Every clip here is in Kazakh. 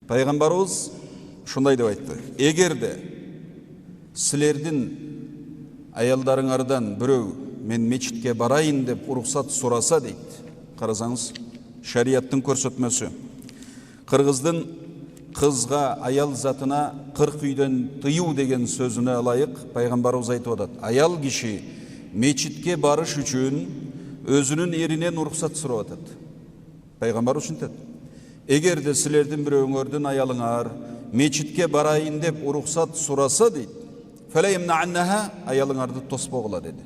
Пайғамбарыбыз шундай деп айтты: егерде сілердің аялдарыңардан біреу мен мечітке барайын деп рұқсат сұраса дейді. Қарасаңыз, шариаттың көрсетмесі. Қырғыздың қызға аял затына 40 үйден тыю деген сөзіне лайық пайғамбарымыз айтып отады: аял киши мечітке барыш үшін өзінің ерінен рұқсат сұрап отады. Пайғамбар үшін деді: егерде сілердің біреуіңердің аялыңар мечітке барайын деп рұқсат сұраса дейді, аялыңарды тоспоғыла деді.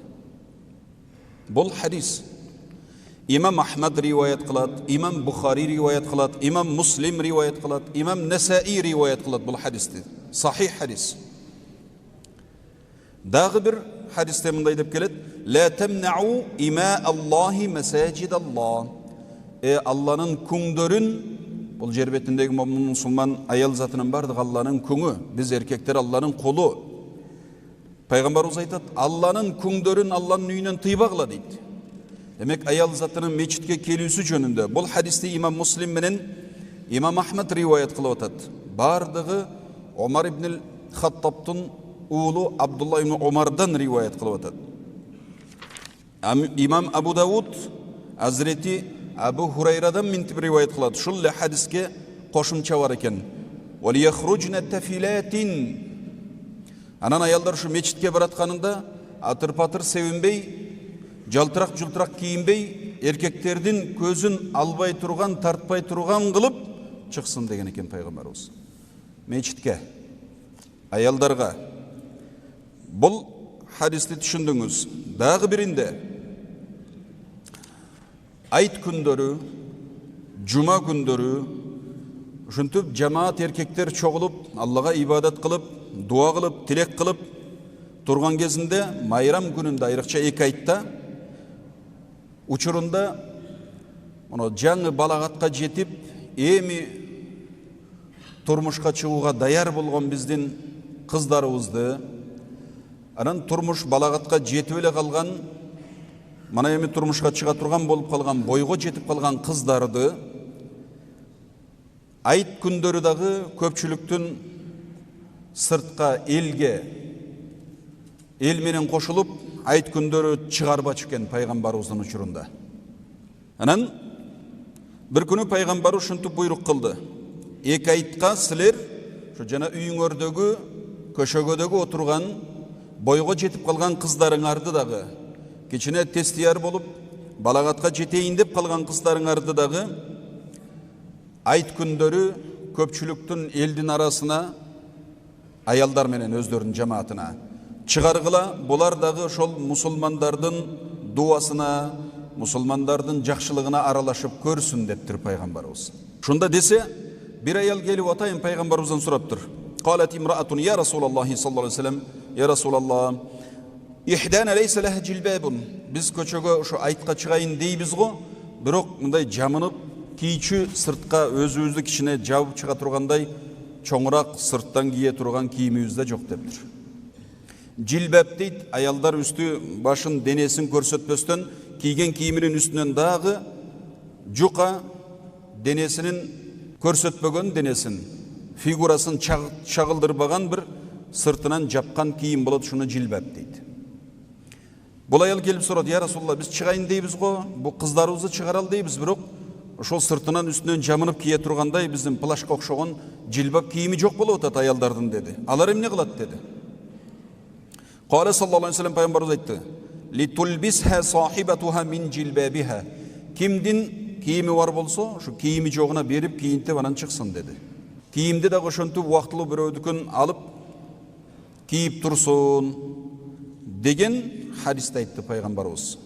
Бұл хадис имам Ахмад риуаят қылады, имам Бухари риуаят қылады, имам Муслим риуаят қылады, имам Насаи риуаят қылады бұл хадисті. Сахих хадис. Дағы бір хадисте мындай деп келеді: ла тамнау има Аллахи масаджид Аллах. Алланың күңдерін, бұл жер бетіндегі мұсылман аял затының бардық Алланың күңі, біз еркектер Алланың қолы. Пайғамбарымыз айтады: Алланың күңдерін Алланың үйінен тыйбағыла дейді. Демек, аял затының мечітке келусі жөнінде бұл хадисті имам Муслим менен имам Ахмад риуаят қылып отады. Бардығы Омар ибн Хаттабтың ұлы Абдулла ибн Омардан риуаят қылып отады. Имам Абу Дауд Азрети Абу Хурайрадан ментіп риуаят қылады. Шул хадиске қошымча бар екен: «Валияхруджна тафилатин». Анан аялдар шу мечітке баратқанында атыр-патыр севінбей, жалтырақ-жұлтырақ киінбей, еркектердің көзін албай тұрған, тартпай тұрған қылып шықсын деген екен пайғамбарымыз. Мечітке, аялдарға. Бұл хадисті түшіндіңіз. Дағы бірінде айт күндері, жұма күндері, жүнтіп жамаат еркектер чоғылып, Аллаға ибадат қылып, дуа қылып, тілек қылып тұрған кезінде, майрам күнінде айрықша екі айтта учурунда жаңы балағатқа жетіп, эми турмушқа чыгууга даяр болгон биздин кыздарыбызды, анан турмуш балағатқа жетип эле калган, мана эми турмушка чыга турган болуп калган, бойго жетип калган кыздарды айт күндөрү дагы көпчүлүктүн сыртка элге, эл менен кошулуп айт күндөрү чыгарбачу экен пайгамбарыбыздын учурунда. Анан бир күнү пайгамбар ушинтип буйрук кылды: эки айтка силер ушу жана үйүңөрдөгү көшөгөдөгү отурган бойго жетип калган кыздарыңарды дагы, кичине тестияр болуп балагатка жетейин деп калган кыздарыңарды дагы айт күндөрү көпчүлүктүн элдин арасына аялдар менен өздөрүнүн жамаатына чыгаргыла, булар дагы ошол мусулмандардын дуасына, мусулмандардын жакшылыгына аралашып көрсүн дептир пайгамбарыбыз. Шунда десе, бир аял келип атайын пайгамбарыбыздан сураптыр. Қалат имраатун я Расулаллахи саллаллаху алейхи вассалам: я Расулаллах, ихдана лейса лаха джилбабун. Биз көчөгө ошо айтка чыгайын дейбиз го, бирок мындай жамынып, кийчү сыртка өзүбүздү кичине жабып чыга тургандай чоңураак сырттан кие турган кийимибизде жок дептир. Джилбаб дейт, аялдар үстү башын, денесин көрсөтпөстөн кийген кийиминин үстүнөн дагы жука денесинин көрсөтпөгөн денесин, фигурасын чагылдырбаган бир сыртынан жапкан кийим болот, шуну джилбаб дейт. Бул аял келип сурады: я Расулаллах, биз чыгайын дейбиз го, бу кыздарыбызды чыгарал дейбиз, бирок ошол сыртынан үстүнөн жамынып кие тургандай биздин плашка окшогон джилбаб кийими жок болуп атат аялдардын деди. Алар эмне кылат деди. Кала саллаллаху алейхи ва саллям пайгамбарыбыз айтты: литулбисха сахибатуха мин джилбабиха. Кимдин кийими бар болсо, ушу кийими жогуна берип кийинтип анан чыксын деди. Кийимди дагы ошентип убактылуу бирөөдүкүн алып кийип турсун деген хадисте айтты пайгамбарыбыз.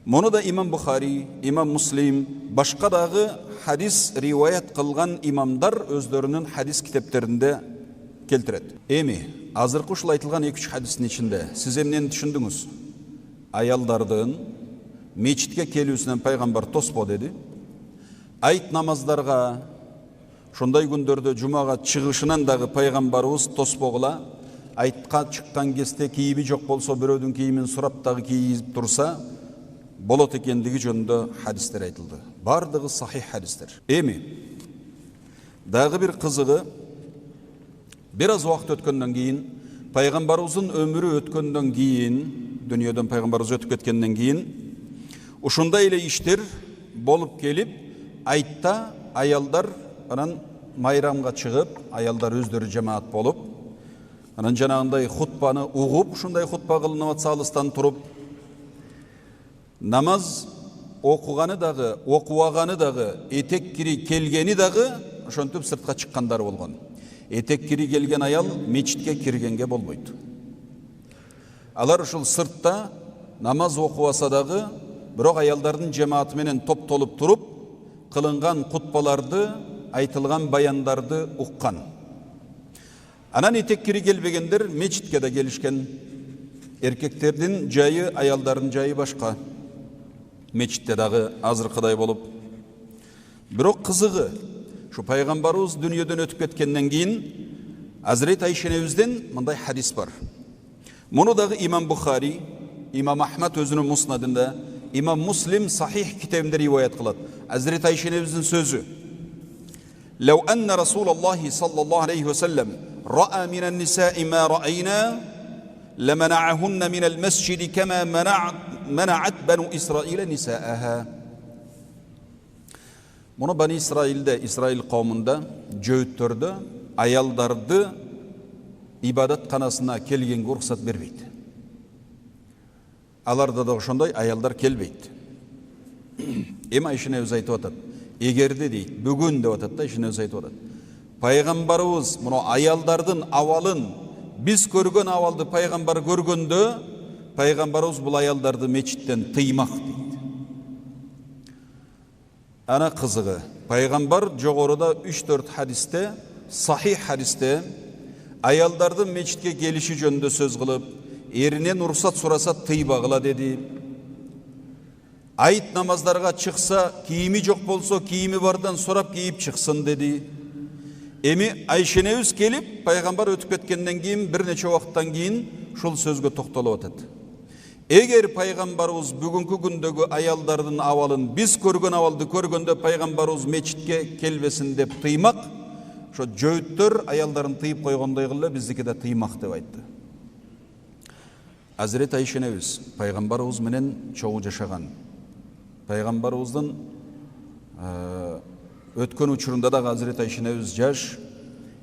Мұны да имам Бухари, имам Муслим, башқа дағы хадис риуаят қылған имамдар өздерінің хадис китептерінде келтіреді. Эми, азыркы ушул айтылған 2-3 хадистин ичинде сиз эмнени түшүндүңүз? Аялдардын мечитке келүүсүнөн пайгамбар тоспо деди. Айт намаздарга, шундай күндөрдө жумага чыгышынан дагы пайгамбарыбыз тоспогула. Айтка чыккан кезде кийими жок болсо, бирөөдүн кийимин сурап дагы кийип турса болот экендиги жөнүндө хадистер айтылды. Бардыгы сахих хадистер. Эми Дағы bir kızığı, biraz vaqt ötkenden keyin, Peygamberimizin ömrü ötkenden keyin, dünyadan Peygamberimiz ötüp ketkenden keyin, uşunda ile işler bolup gelip, aytta ayaldar anan mayramga çıkıp, ayaldar özdürü cemaat bolup, anan janagınday hutbany ugup, şunday hutba kılınıp atsa alıstan turup, namaz okugany dağı, okuwagany dağı, etek kiri kelgeni dağı, şontup sırtqa çıkkandar bolgon. Etek kiri kelgen ayal meçitke kirgenge bolboydu. Alar uşul sırtta namaz okuwasa dağı, birok ayaldardın cemaati menen toptolup turup, kılıngan hutbalardı, aytılgan bayandardı ukkan. Anan etek kiri gelbegenler meçitke de gelişken, erkeklerden jayı, ayaldardın jayı başka. Meçitte dağı azırkıday bolup. Birok kızığı, şu Peygamberimiz dünyadan ötüp ketkenden keyin Hazreti Ayşenebizden mınday hadis var. Bunu dağı İmam Bukhari, İmam Ahmet özünün musnadında, İmam Muslim sahih kitabında rivayet kılat. Hazreti Ayşenebizin sözü. لو أن رسول الله صلى الله عليه وسلم رأى من النساء ما رأينا لمنعهن من المسجد كما منعت بنو إسرائيل نساءها. Bunu Bani İsrail'de, İsrail kavmunda, jöğüttörde, ayaldardı ibadet kanasına kelgen ruhsat berbeydi. Alarda da şonday ayalдар kelbeydi. Ema işine öz aytып atat. Egerde deydi, bugün de atat da işine öz aytып atat. Peygamberimiz bunu ayaldardın avalın biz körgön avaldı peygamber görgöndö, Peygamberimiz bu ayaldardı meçitten tıymak deydi. Ana kızığı, Peygamber jogorada 3-4 hadiste, sahih hadiste, ayaldardın meçitke gelişi jönünde söz kılıp, erinen ruhsat sorasa tıybağıla dedi. Ayit namazlarga çıksa, kiyimi yok bolsa, kiyimi vardan sorap giyip çıksın dedi. Emi Ayşeneviz gelip, Peygamber ötüp ketkenden keyin, bir neçe vaqttan keyin, şol sözgө toktolup atat. Eğer Peygamberimiz bugünkü gündögü ayaldardın avalın biz körgön avaldı körgöndö Peygamberimiz meçitke kelbesin dep tıymak, şo jöğüttör ayaldарын tıyıp koygondoy kıldı bizdiki de tıymak dep aytты. Hazreti Ayşeneviz Peygamberimiz menen çoğu jaşagan. Peygamberimizin ötkön uçurunda da Hazreti Ayşeneviz jaş,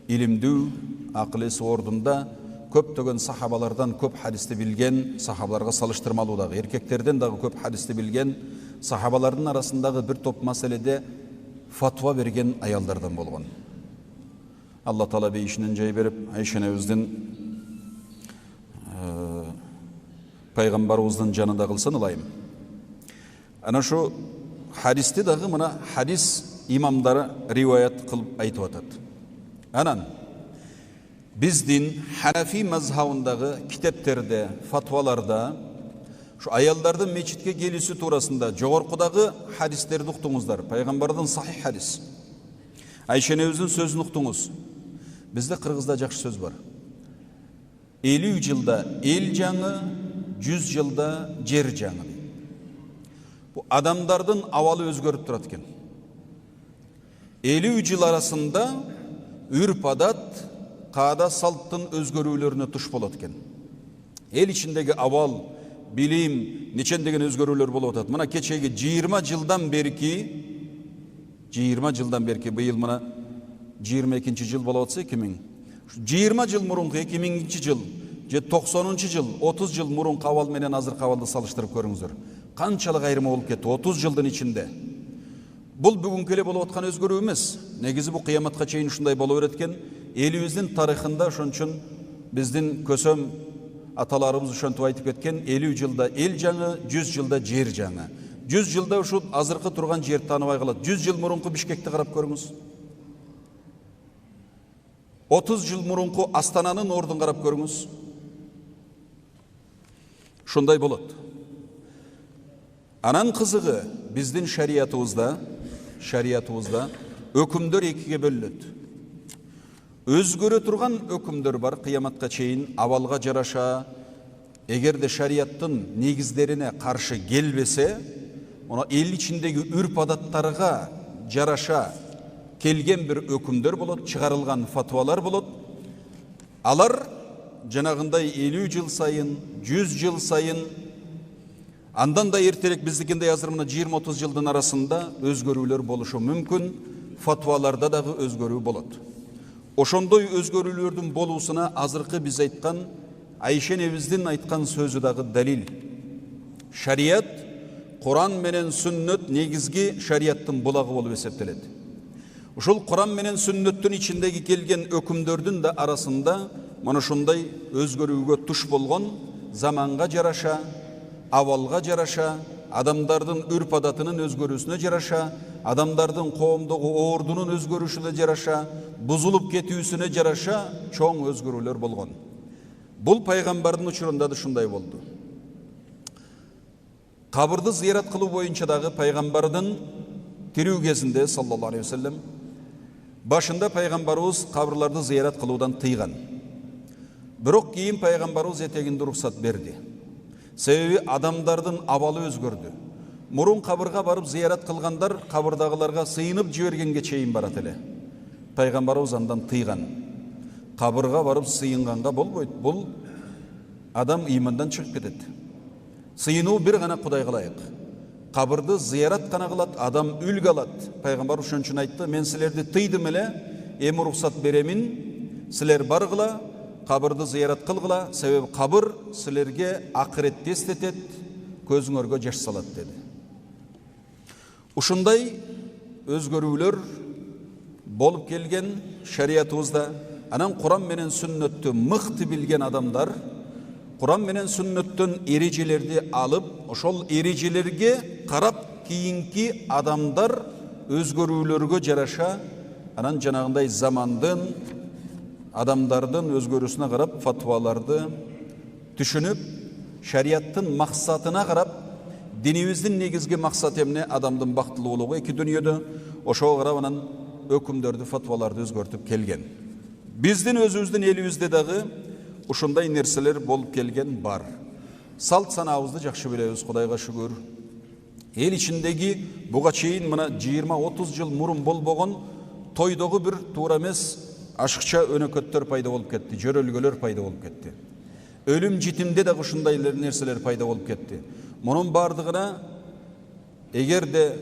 ilimdүү, akılesi ordunda, köptögön sahabalardan köp hadiste bilgen, sahabalarga salıştırmalı dağı, erkeklerden dağı köp hadiste bilgen, sahabaların arasındağı bir top meselede fatva bergen ayallardan bolgon. Allah Taala be işinden jay berip, Ayşenebizden Peygamberimizden janında kılsın ılayım. Ana şu hadiste dağı mına hadis imamları rivayet kılıp aytıp atat. Anan bizdin Hanefi mazhabındağı kitaplarda, fatvalarda şu ayaldardın meçitke gelisi turasında jogorkudağı hadislerdi uktunguzlar. Peygamberden sahih hadis. Ayşenebizin sözünü uktunuz. Bizde Kırgızda jakşı söz var. 50 yılda el janı, 100 yılda jer janı. Bu adamlardan avalı özgörüp turat eken. 50 yıl arasında ürp adat, kaada salttın özgörülerine tuş bolat eken. El içindeki aval, bilim, neçendegen özgörüler bolup atat. Mına keçegi 20 yıldan berki bu yıl mına 22. yıl bolup atsa 2000. 20 yıl murunku 2000. yıl, 90. yıl, 30 yıl murunku aval menen azır kavalды salıştırıp көрүңүздөр. Kançalık ayrımı olup ketти 30 yıldan içinde. Бұл бүгінгі эле болуп аткан өзгөрүү эмес. Негизи бул кыяматка чейин ушундай боло берет экен. Элибиздин тарыхында ошон үчүн биздин көсөм аталарыбыз ошентип айтып кеткен 50 жылда эл жаңы, 100 жылда жер жаңы. 100 жылда ушул азыркы турган жер тааныбай калат. 100 жыл мурунку Бишкекти карап көрүңүз. 30 жыл мурунку Астананын ордун карап көрүңүз. Ушундай болот. Анан кызыгы биздин шариятыбызда өкүмдөр экиге бөлүнөт. Өзгөрө турган өкүмдөр бар кыяматка чейин абалга жараша, эгерде шарияттын негиздерине каршы келбесе, аны эл ичиндеги үрп адаттарга жараша келген бір өкімдер болады, шығарылған фатуалар болады. Алар жанағындай 50 жыл сайын, 100 жыл сайын, андан да ертерек біздікіндей азыр мына 20-30 жылдың арасында өзгөрүүлөр болушу мүмкін, фатуаларда дағы өзгөрүү болады. Ошондой өзгөрүүлөрдүн болуусуна азыркы биз айткан Айша энебиздин айткан сөзү дагы далил. Шарият, Куран менен сүннөт негизги шариаттын булагы болуп эсептелет. Ушул Куран менен сүннөттүн ичиндеги келген өкүмдөрдүн да арасында мына ушундай өзгөрүүгө туш болгон, заманга жараша, абалга жараша, адамдардын үрп адатынын өзгөрүүсүнө жараша, адамдардын коомдогу ордунун өзгөрүшүнө жараша, бузулуп кетүүсүнө жараша чоң өзгөрүүлөр болгон. Бул пайгамбардын учурунда да ушундай болду. Кабырды зыярат кылуу боюнча дагы пайгамбардын тирүү кезинде саллаллаху алейхи ва саллям башында пайгамбарыбыз кабырларды зыярат кылуудан тыйган. Бирок кийин пайгамбарыбыз этегинде уруксат берди. Себеби адамдардын абалы өзгөрдү. Мурун кабырга барып зыярат кылгандар кабырдагыларга сыйынып жибергенге чейин барат эле. Пайгамбарыбыз андан тыйган. Кабырга барып сыйынганга болбойт. Бул адам имандан чыгып кетет. Сыйынуу бир гана Кудайга ылайык. Кабырды зыярат гана кылат, адам үлгү алат. Пайгамбар ошон үчүн айтты: "Мен силерди тыйдым эле, эми уруксат беремин, силер баргыла, кабырды зыярат кылгыла, себеби кабыр силерге акыретти эстетет, көзүңөргө жаш салат" деди. Ушундай өзгөрүүлөр болуп келген шариятыбызда. Анан Куран менен сүннөттү мыкты билген адамдар Куран менен сүннөттөн эрежелерди алып, ошол эрежелерге карап кийинки адамдар өзгөрүүлөргө жараша, анан жанагындай замандын, адамдардын өзгөрүүсүнө карап фатваларды түшүнүп, шариаттын максатына карап, динибиздин негизги максаты эмне? Адамдын бактылуу болугу эки дүйнөдө. Ошого карап анан өкүмдөрдү, фатваларды өзгөртүп келген. Биздин өзүбүздүн элибизде дагы ушундай нерселер болуп келген бар. Салт санабызды жакшы билебиз, Кудайга шүгүр. Эл ичиндеги буга чейин мына 20-30 жыл мурун болбогон тойдогу бир туура эмес ашыкча өнөкөттөр пайда болуп кетти, жөрөлгөлөр пайда болуп кетти. Өлүм житимде дагы ушундай нерселер пайда болуп кетти. Мунун бардыгына эгерде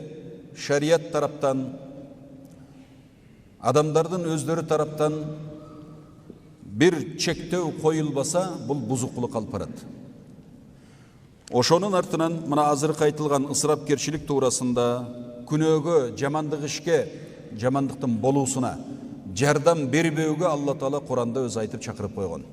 шарият тараптан, адамдардын өздөрү тараптан bir çekteu koyulbasa bul buzukluq alып барат. Ошонун артынан мына азыркы айтылган ысырапкерчилик туурасында күнөөгө, жамандык ишке, жамандыктын болуусуна жардам бербөөгө Алла Таала Куранда өзү айтып чакырып койгон.